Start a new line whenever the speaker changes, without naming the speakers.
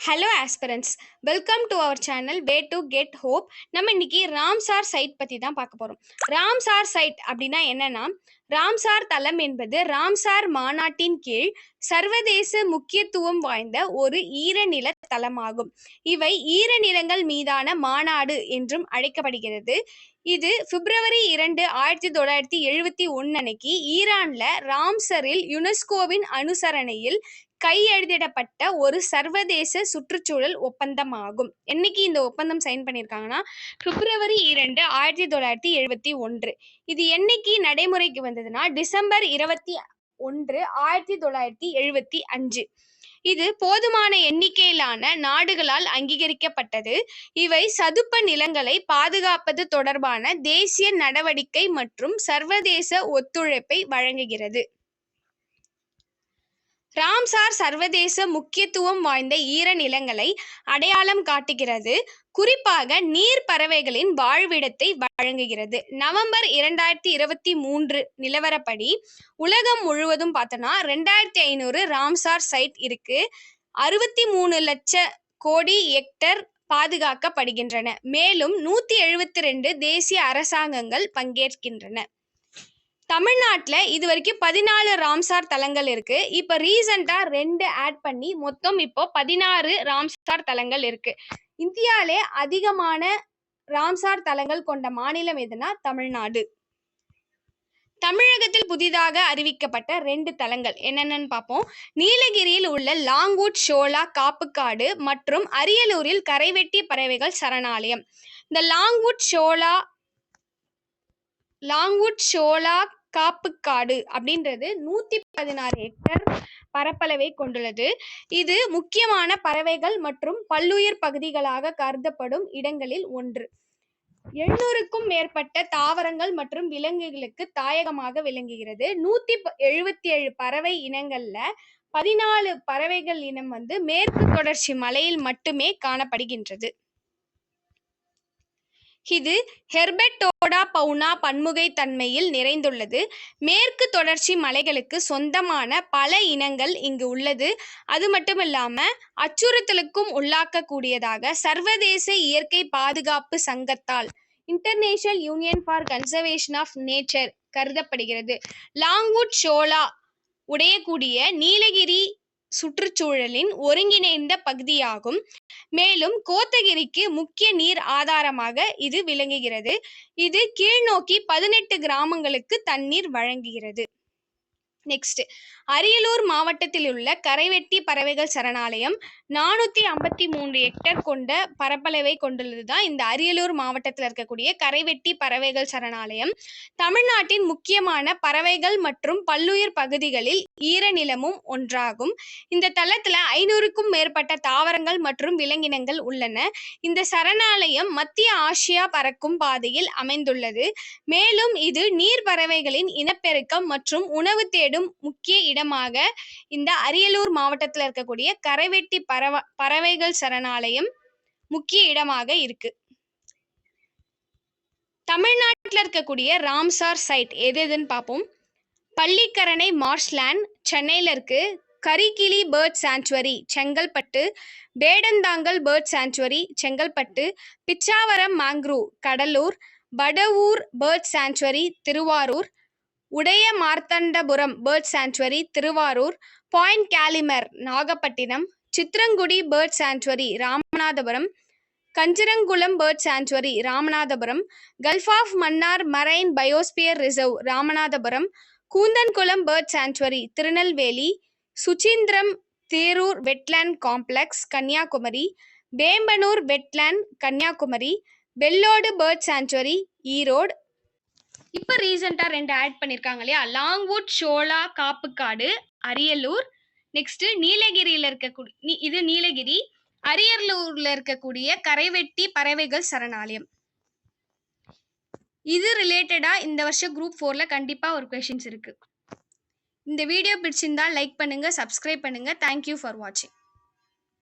Hello aspirants, welcome to our channel way to get hope. நம்ம இன்னைக்கு Ramsar side பற்றி தான் பார்க்க போகிறோம். ராம்சார் சைட் அப்படின்னா என்னன்னா, ராம்சார் தளம் என்பது ராம்சார் மாநாட்டின் கீழ் சர்வதேச முக்கியத்துவம் வாய்ந்த ஒரு ஈரநில தளமாகும். இவை ஈரநிலங்கள் மீதான மாநாடு என்றும் அழைக்கப்படுகிறது. இது பிப்ரவரி 2, 1971 அன்னைக்கு ஈரான்ல ராம்சரில் யுனெஸ்கோவின் அனுசரணையில் கையெழுத்திடப்பட்ட ஒரு சர்வதேச சுற்றுச்சூழல் ஒப்பந்தமாகும். என்னைக்கு இந்த ஒப்பந்தம் சைன் பண்ணியிருக்காங்கன்னா பிப்ரவரி 2, 1971. இது என்னைக்கு நடைமுறைக்கு வந்ததுன்னா டிசம்பர் 21, 1975. இது போதுமான எண்ணிக்கையிலான நாடுகளால் அங்கீகரிக்கப்பட்டது. இவை சதுப்பு நிலங்களை பாதுகாப்பது தொடர்பான தேசிய நடவடிக்கை மற்றும் சர்வதேச ஒத்துழைப்பை வழங்குகிறது. ராம்சார் சர்வதேச முக்கியத்துவம் வாய்ந்த ஈரநிலங்களை அடையாளம் காட்டுகிறது. குறிப்பாக நீர் பறவைகளின் வாழ்விடத்தை வழங்குகிறது. நவம்பர் 2023 நிலவரப்படி உலகம் முழுவதும் பார்த்தோன்னா 2500 ராம்சார் சைட் இருக்கு. 63 லட்சம் கோடி ஹெக்டர் பாதுகாக்கப்படுகின்றன. மேலும் 172 தேசிய அரசாங்கங்கள் பங்கேற்கின்றன. தமிழ்நாட்டில் இது வரைக்கும் 14 ராம்சார் தலங்கள் இருக்கு. இப்போ ரீசெண்டாக 2 ஆட் பண்ணி மொத்தம் இப்போ 16 ராம்சார் தலங்கள் இருக்கு. இந்தியாவிலே அதிகமான ராம்சார் தலங்கள் கொண்ட மாநிலம் எதுனா தமிழ்நாடு. தமிழகத்தில் புதிதாக அறிவிக்கப்பட்ட 2 தலங்கள் என்னென்னு பார்ப்போம். நீலகிரியில் உள்ள லாங்வுட் ஷோலா காப்புக்காடு மற்றும் அரியலூரில் கரைவெட்டி பறவைகள் சரணாலயம். இந்த லாங்வுட் ஷோலா காப்புக்காடு அப்படின்றது 116 ஹெக்டர் பரப்பளவை கொண்டுள்ளது. இது முக்கியமான பறவைகள் மற்றும் பல்லுயிர் பகுதிகளாக கருதப்படும் இடங்களில் ஒன்று. 700க்கும் மேற்பட்ட தாவரங்கள் மற்றும் விலங்குகளுக்கு தாயகமாக விளங்குகிறது. 177 பறவை இனங்கள்ல 14 பறவைகள் இனம் மேற்கு தொடர்ச்சி மலையில் மட்டுமே காணப்படுகின்றது. இது ஹெர்பெட்டோடா பவுனா பன்முகை தன்மையில் நிறைந்துள்ளது. மேற்கு தொடர்ச்சி மலைகளுக்கு சொந்தமான பல இனங்கள் இங்கு உள்ளது. அது மட்டும் இல்லாம அச்சுறுத்தலுக்கும் உள்ளாக்கக்கூடியதாக சர்வதேச இயற்கை பாதுகாப்பு சங்கத்தால் international union for conservation of nature கருதப்படுகிறது. லாங்வுட் ஷோலா உடையக்கூடிய நீலகிரி சுற்றுச்சூழலின் ஒருங்கிணைந்த பகுதியாகும். மேலும் கோத்தகிரிக்கு முக்கிய நீர் ஆதாரமாக இது விளங்குகிறது. இது கீழ்நோக்கி 18 கிராமங்களுக்கு தண்ணீர் வழங்குகிறது. நெக்ஸ்ட், அரியலூர் மாவட்டத்தில் உள்ள கரைவெட்டி பறவைகள் சரணாலயம் 453 ஹெக்டர் கொண்ட பரப்பளவை கொண்டுள்ளது தான் இந்த அரியலூர் மாவட்டத்தில் இருக்கக்கூடிய கரைவெட்டி பறவைகள் சரணாலயம். தமிழ்நாட்டின் முக்கியமான பறவைகள் மற்றும் பல்லுயிர் பகுதிகளில் ஈரநிலமும் ஒன்றாகும். இந்த தளத்தில் 500க்கும் மேற்பட்ட தாவரங்கள் மற்றும் விலங்கினங்கள் உள்ளன. இந்த சரணாலயம் மத்திய ஆசியா பறக்கும் பாதையில் அமைந்துள்ளது. மேலும் இது நீர் பறவைகளின் இனப்பெருக்கம் மற்றும் உணவு தேடும் முக்கிய இடமாக இந்த அரியலூர் மாவட்டத்தில் இருக்கக்கூடிய கரைவெட்டி பறவைகள் சரணாலயம் முக்கிய இடமாக இருக்கு. தமிழ்நாட்டில் இருக்கக்கூடிய ராம்சார் சைட் எதுன்னு பார்ப்போம். பள்ளிக்கரணை மார்ஷ்லேண்ட் சென்னையில் இருக்கு. Karikili bird sanctuary Chengalpattu, Vedanthangal bird sanctuary Chengalpattu, Pichavaram mangrove Cuddalore, Vaduvur bird sanctuary Thiruvarur, Udayamarthandapuram bird sanctuary Thiruvarur, point Calimere Nagapattinam, Chitrangudi bird sanctuary Ramanathapuram, Kanjirankulam bird sanctuary Ramanathapuram, gulf of Mannar marine biosphere reserve Ramanathapuram, Koonthankulam bird sanctuary Tirunelveli, Suchindram Theroor wetland complex Kanniyakumari, Vembannur wetland Kanniyakumari, Vellode bird sanctuary Erode. இப்போ ரீசெண்டாக 2 ஆட் பண்ணியிருக்காங்க இல்லையா, லாங்வுட் ஷோலா காப்புக்காடு Ariyalur. Next நீலகிரியில் இருக்கக்கூடிய இது நீலகிரி, அரியலூர்ல இருக்கக்கூடிய கரைவெட்டி பறவைகள் சரணாலயம். இது ரிலேட்டடா இந்த வருஷம் குரூப் 4ல கண்டிப்பா ஒரு கொஸ்டின்ஸ் இருக்கு. இந்த வீடியோ பிடிச்சிருந்தா லைக் பண்ணுங்க, சப்ஸ்கிரைப் பண்ணுங்க. தேங்க்யூ ஃபார் வாட்சிங்.